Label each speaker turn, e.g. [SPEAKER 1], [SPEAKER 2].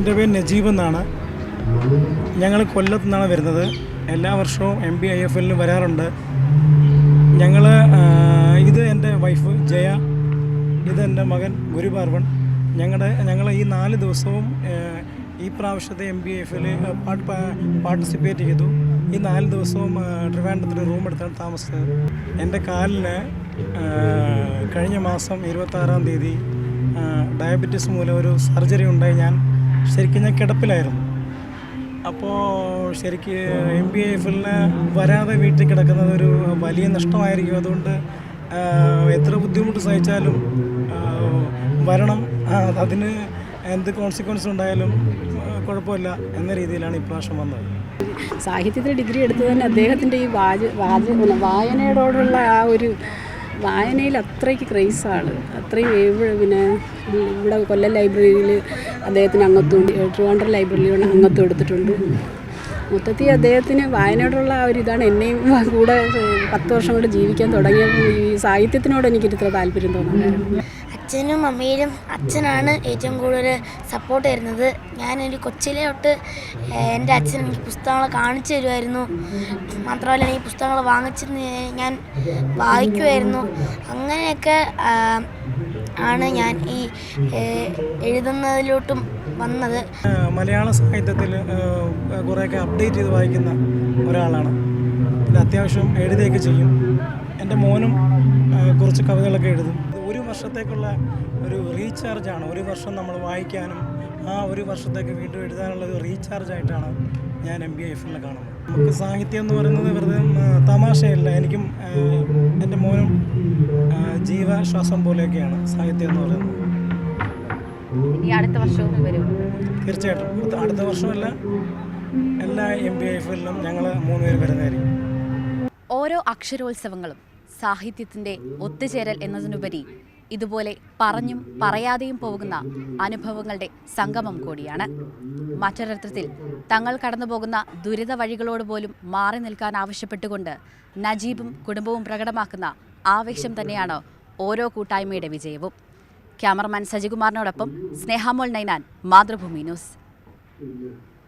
[SPEAKER 1] എൻ്റെ പേര് നജീബ് എന്നാണ്. ഞങ്ങൾ കൊല്ലത്തു നിന്നാണ് വരുന്നത്. എല്ലാ വർഷവും MBIFL വരാറുണ്ട്. ഇത് എൻ്റെ വൈഫ് ജയ, ഇതെൻ്റെ മകൻ ഗുരുപാർവൺ. ഞങ്ങൾ ഈ 4 ദിവസവും ഈ പ്രാവശ്യത്തെ MBIFL പാർട്ടിസിപ്പേറ്റ് ചെയ്തു. ഈ 4 ദിവസവും ട്രിവാൻഡ്രത്തിൽ റൂം എടുത്താണ് താമസിച്ചത്. എൻ്റെ കാലിന് കഴിഞ്ഞ മാസം 26-ാം തീയതി ഡയബറ്റീസ് മൂലം ഒരു സർജറി ഉണ്ടായി. ഞാൻ കിടപ്പിലായിരുന്നു. അപ്പോൾ MBIFL വരാതെ വീട്ടിൽ കിടക്കുന്നത് ഒരു വലിയ നഷ്ടമായിരിക്കും. അതുകൊണ്ട് എത്ര ബുദ്ധിമുട്ട് സഹിച്ചാലും വരണം. അതിന് എന്ത് കോൺസിക്വൻസ് ഉണ്ടായാലും കുഴപ്പമില്ല എന്ന രീതിയിലാണ് ഇപ്രാവശ്യം വന്നത്.
[SPEAKER 2] സാഹിത്യത്തിൽ ഡിഗ്രി എടുത്തു തന്നെ അദ്ദേഹത്തിൻ്റെ ഈ വായനയോടുള്ള ആ ഒരു വായനയിൽ അത്രയ്ക്ക് ക്രേസാണ്. അത്രയും ഇവിടെ കൊല്ലം ലൈബ്രറിയിൽ അദ്ദേഹത്തിന് അംഗത്വം, ട്രിവാൻഡ്രം ലൈബ്രറിയിൽ അംഗത്വം എടുത്തിട്ടുണ്ട്. മൊത്തത്തിൽ അദ്ദേഹത്തിന് വായനയോടുള്ള ആ ഒരു ഇതാണ് എന്നെയും കൂടെ 10 വർഷം കൊണ്ട് ജീവിക്കാൻ തുടങ്ങിയപ്പോൾ ഈ സാഹിത്യത്തിനോട് എനിക്കിത്ര താല്പര്യം തോന്നുന്നത്.
[SPEAKER 3] അച്ഛനും അമ്മയിലും അച്ഛനാണ് ഏറ്റവും കൂടുതൽ സപ്പോർട്ട് തരുന്നത്. ഞാനൊരു കൊച്ചിലെ തൊട്ട് എൻ്റെ അച്ഛൻ എനിക്ക് പുസ്തകങ്ങൾ കാണിച്ചു തരുമായിരുന്നു. മാത്രമല്ല ഈ പുസ്തകങ്ങൾ വാങ്ങിച്ച് ഞാൻ വായിക്കുമായിരുന്നു. അങ്ങനെയൊക്കെ ആണ് ഞാൻ ഈ എഴുതുന്നതിലോട്ടും വന്നത്.
[SPEAKER 1] മലയാള സാഹിത്യത്തിൽ കുറേയൊക്കെ അപ്ഡേറ്റ് ചെയ്ത് വായിക്കുന്ന ഒരാളാണ്. പിന്നെ അത്യാവശ്യം എഴുതുകയൊക്കെ ചെയ്യും. എൻ്റെ മോനും കുറച്ച് കവിതകളൊക്കെ എഴുതും. ഒരു വർഷത്തേക്കുള്ള ഒരു റീചാർജാണ്. ഒരു വർഷം നമ്മൾ വായിക്കാനും ആ ഒരു വർഷത്തേക്ക് വീണ്ടും എഴുതാനുള്ള ഒരു റീചാർജായിട്ടാണ് ഞാൻ MBIFL കാണുന്നത്. നമുക്ക് സാഹിത്യം എന്ന് പറയുന്നത് വെറുതെ തമാശയല്ല. എനിക്കും എൻ്റെ മോനും ജീവശ്വാസം പോലെയൊക്കെയാണ് സാഹിത്യം എന്ന് പറയുന്നത്.
[SPEAKER 4] അടുത്ത വർഷവും വരും
[SPEAKER 1] തീർച്ചയായിട്ടും. അടുത്ത വർഷമല്ല, എല്ലാ MBIFL-ലും ഞങ്ങൾ 3 പേര് വരുന്നതായിരിക്കും.
[SPEAKER 4] ഓരോ അക്ഷരോത്സവങ്ങളും സാഹിത്യത്തിൻ്റെ ഒത്തുചേരൽ എന്നതിനുപരി ഇതുപോലെ പറഞ്ഞും പറയാതെയും പോകുന്ന അനുഭവങ്ങളുടെ സംഗമം കൂടിയാണ്. മറ്റൊരർത്ഥത്തിൽ തങ്ങൾ കടന്നുപോകുന്ന ദുരിത വഴികളോട് പോലും മാറി നിൽക്കാൻ ആവശ്യപ്പെട്ടുകൊണ്ട് നജീബും കുടുംബവും പ്രകടമാക്കുന്ന ആവേശം തന്നെയാണ് ഓരോ കൂട്ടായ്മയുടെ വിജയവും. ക്യാമറമാൻ സജികുമാറിനോടൊപ്പം സ്നേഹാമോൾ നൈനാൻ, മാതൃഭൂമി ന്യൂസ്.